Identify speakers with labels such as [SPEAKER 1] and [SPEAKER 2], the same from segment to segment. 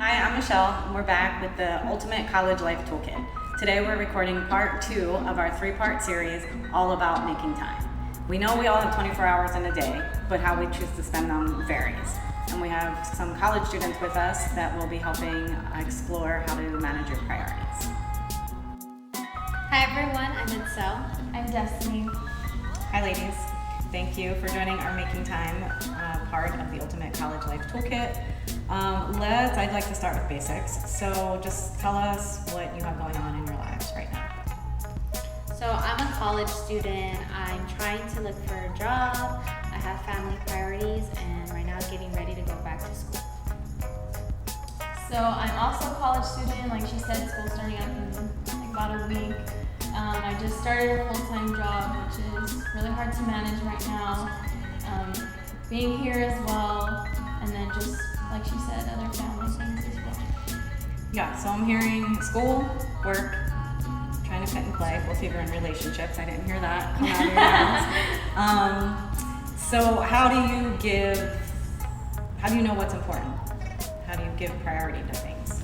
[SPEAKER 1] Hi, I'm Michelle, and we're back with the Ultimate College Life Toolkit. Today we're recording part 2 of our 3-part series all about making time. We know we all have 24 hours in a day, but how we choose to spend them varies. And we have some college students with us that will be helping explore how to manage your priorities.
[SPEAKER 2] Hi everyone, I'm Edsel.
[SPEAKER 3] I'm Destiny.
[SPEAKER 1] Hi ladies, thank you for joining our Making Time part of the Ultimate College Life Toolkit. I'd like to start with basics. So just tell us what you have going on in your lives right now.
[SPEAKER 2] So I'm a college student. I'm trying to look for a job. I have family priorities and right now getting ready to go back to school.
[SPEAKER 3] So I'm also a college student. Like she said, school's starting up in about a week. I just started a full-time job, which is really hard to manage right now. Being here as well, and then just, like she said, other family things as well.
[SPEAKER 1] Yeah, so I'm hearing school, work, trying to fit and play. We'll see if you're in relationships. I didn't hear that come out of your mouth. So how do you know what's important? How do you give priority to things?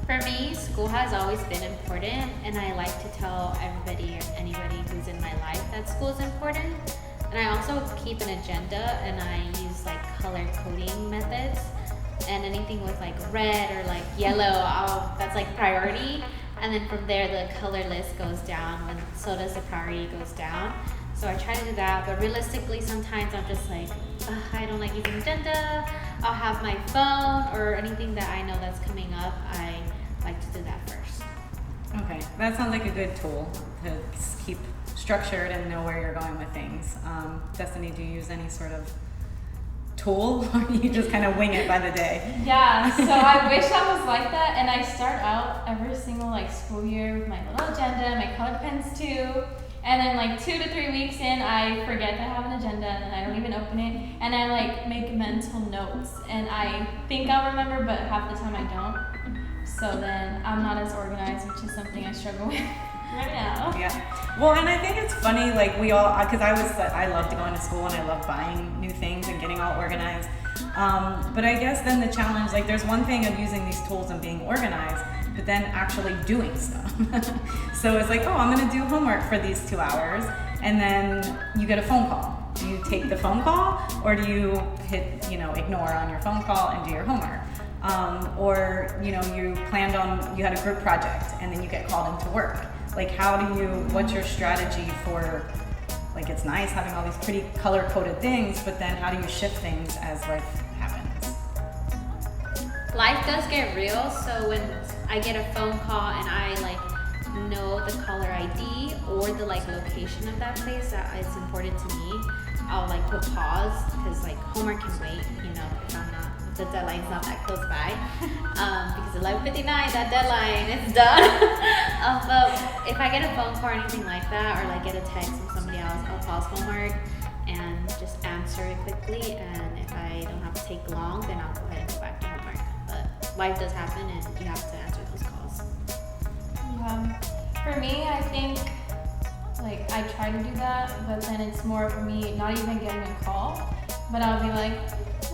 [SPEAKER 2] For me, school has always been important, and I like to tell everybody or anybody who's in my life that school is important. And I also keep an agenda, and I use like color coding methods, and anything with like red or like yellow, that's like priority. And then from there, the color list goes down, and so does the priority goes down. So I try to do that, but realistically, sometimes I'm just like, I don't like using agenda. I'll have my phone or anything that I know that's coming up. I like to do that first.
[SPEAKER 1] Okay, that sounds like a good tool to keep structured and know where you're going with things. Destiny, do you use any sort of tool, or you just kind of wing it by the day?
[SPEAKER 3] Yeah, so I wish I was like that, and I start out every single school year with my little agenda, my colored pens too, and then 2 to 3 weeks in, I forget that I have an agenda, and I don't even open it, and I make mental notes, and I think I'll remember, but half the time I don't. So then I'm not as organized, which is something I struggle with right now.
[SPEAKER 1] Yeah. Well, and I think it's funny, we all, because I love to go into school and I love buying new things and getting all organized. But I guess then the challenge, there's one thing of using these tools and being organized, but then actually doing stuff. So it's I'm going to do homework for these 2 hours, and then you get a phone call. Do you take the phone call, or do you hit, ignore on your phone call and do your homework? Or you had a group project and then you get called into work. What's your strategy for, it's nice having all these pretty color-coded things, but then how do you shift things as life happens?
[SPEAKER 2] Life does get real, so when I get a phone call and I know the caller ID or the location of that place that is important to me, I'll put pause, because homework can wait, if the deadline's not that close by, because 11:59, that deadline, it's done. But if I get a phone call or anything like that, or get a text from somebody else, I'll pause homework and just answer it quickly, and if I don't have to take long, then I'll go ahead and go back to homework. But life does happen, and you have to answer those calls.
[SPEAKER 3] For me, I think I try to do that, but then it's more for me not even getting a call, but I'll be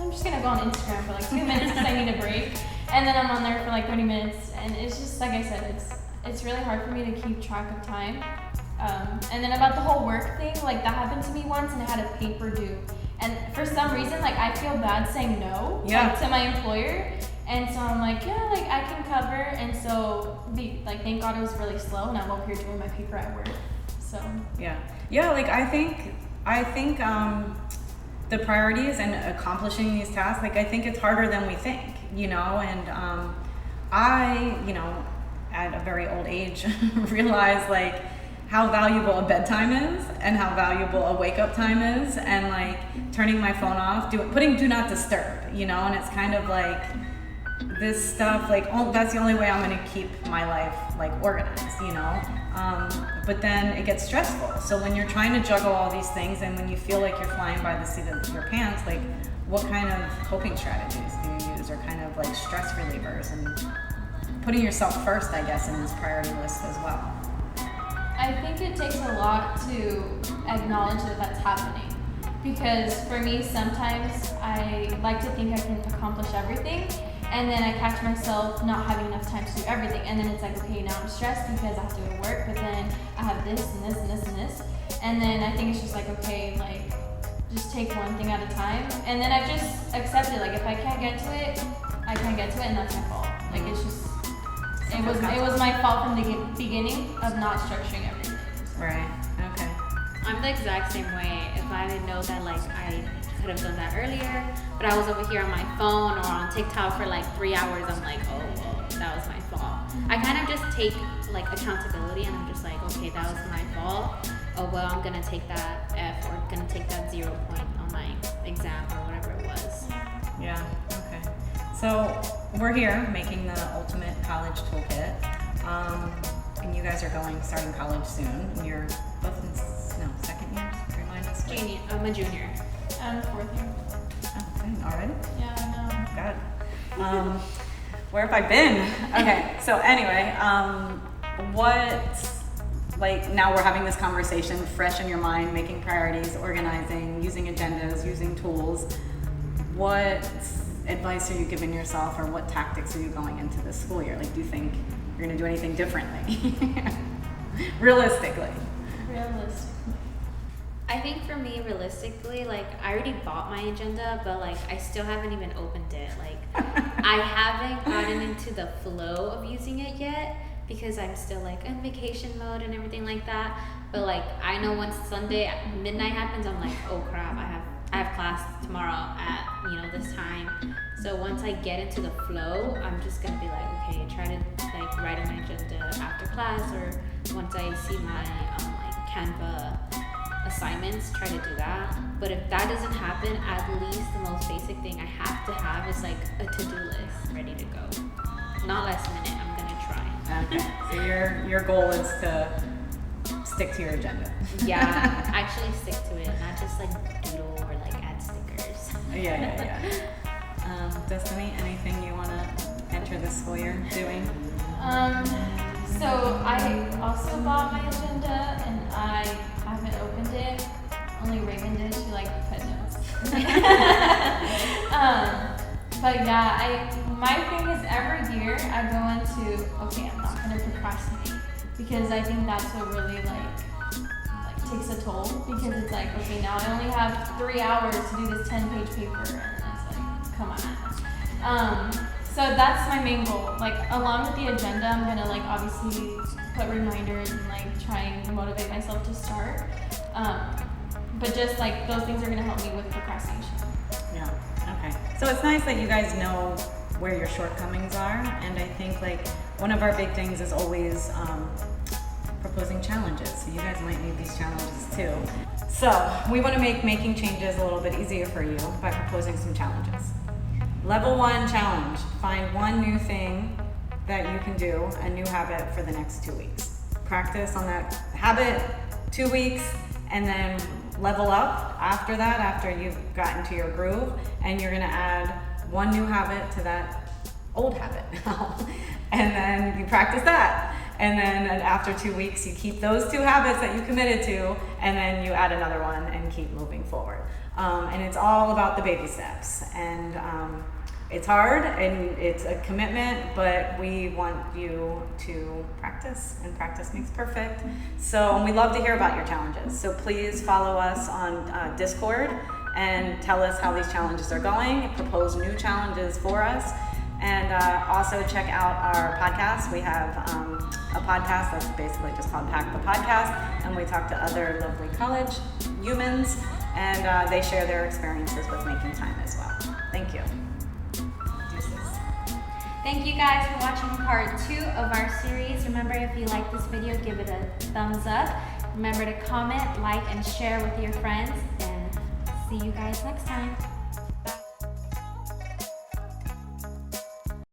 [SPEAKER 3] I'm just gonna go on Instagram for 2 minutes because I need a break, and then I'm on there for 30 minutes, and it's just like I said, it's really hard for me to keep track of time. And then about the whole work thing, that happened to me once, and I had a paper due, and for some reason I feel bad saying no to my employer, and so I'm I can cover, and so thank God it was really slow, and I'm over here doing my paper at work. So I think the priorities and accomplishing these tasks, I think it's harder than we think, and I, at a very old age, realized how valuable a bedtime is and how valuable a wake up time is, and turning my phone off, putting do not disturb, and it's kind of this stuff, that's the only way I'm going to keep my life organized, but then it gets stressful. So when you're trying to juggle all these things, and when you feel like you're flying by the seat of your pants, what kind of coping strategies do you use, or kind of stress relievers, and putting yourself first, I guess, in this priority list as well? I think it takes a lot to acknowledge that that's happening.
[SPEAKER 4] because for me, sometimes I like to think I can accomplish everything, and then I catch myself not having enough time to do everything, and then it's like, okay, now I'm stressed because I have to go to work, but then I have this and this and this and this, and then I think it's just like, okay, like, just take one thing at a time, and then I've just accepted, like, if I can't get to it, I can't get to it, and that's my fault. Like, it's just, it was my fault from the beginning of not structuring everything.
[SPEAKER 1] Right. Okay.
[SPEAKER 2] I'm the exact same way. If I didn't know that, like, I could have done that earlier, but I was over here on my phone or on TikTok for like 3 hours, I'm like, oh, well, that was my fault. I kind of just take like accountability, and I'm just like, okay, that was my fault. Oh, well, I'm gonna take that F, or gonna take that 0 point on my exam or whatever it was.
[SPEAKER 1] Yeah. Okay. So we're here making the ultimate college toolkit, and you guys are starting college soon. And you're both in second year. Remind us.
[SPEAKER 2] I'm a junior.
[SPEAKER 4] I'm 4th year.
[SPEAKER 1] Oh, dang, already?
[SPEAKER 4] Yeah, I know.
[SPEAKER 1] God. Where have I been? Okay. So anyway, now we're having this conversation fresh in your mind, making priorities, organizing, using agendas, using tools. What advice are you giving yourself, or what tactics are you going into this school year? Like, do you think you're going to do anything differently? Realistically.
[SPEAKER 2] I think for me, realistically, like, I already bought my agenda, but like, I still haven't even opened it. Like, I haven't gotten into the flow of using it yet, because I'm still like in vacation mode and everything like that. But like, I know once Sunday at midnight happens, I'm like, oh crap, I have class tomorrow at this time. So once I get into the flow, I'm just gonna be like, okay, try to like write in my agenda after class, or once I see my like Canva assignments, try to do that. But if that doesn't happen, at least the most basic thing I have to have is like a to-do list ready to go. Not last minute, I'm gonna try.
[SPEAKER 1] Okay. So your goal is to stick to your agenda.
[SPEAKER 2] Yeah, actually stick to it, not just like doodle or like add stickers.
[SPEAKER 1] Yeah. Destiny, anything you want to enter this school year doing?
[SPEAKER 4] So I also bought my agenda, and I haven't opened it. Only Reagan did. She like put notes. But yeah, my thing is every year I go into, okay, I'm not gonna procrastinate, because I think that's what really like takes a toll, because it's like, okay, now I only have 3 hours to do this 10-page paper, and it's like, come on. So that's my main goal. Like, along with the agenda, I'm gonna like obviously put reminders and like try and motivate myself to start. But just like those things are gonna help me with procrastination.
[SPEAKER 1] Yeah. Okay. So it's nice that you guys know where your shortcomings are, and I think like one of our big things is always proposing challenges. So you guys might need these challenges too. So we want to make making changes a little bit easier for you by proposing some challenges. Level 1 challenge: find one new thing that you can do, a new habit for the next 2 weeks. Practice on that habit 2 weeks, and then level up after that, after you've gotten to your groove, and you're gonna add one new habit to that old habit. And then you practice that. And then after 2 weeks, you keep those 2 habits that you committed to, and then you add another one and keep moving forward. And it's all about the baby steps. And it's hard and it's a commitment, but we want you to practice, and practice makes perfect. So we love to hear about your challenges. So please follow us on Discord and tell us how these challenges are going. Propose new challenges for us. And also check out our podcast. We have a podcast that's basically just called PACT the Podcast, and we talk to other lovely college humans, and they share their experiences with making time as well. Thank you.
[SPEAKER 2] Thank you guys for watching part 2 of our series. Remember, if you like this video, give it a thumbs up. Remember to comment, like, and share with your friends, and see you guys next time.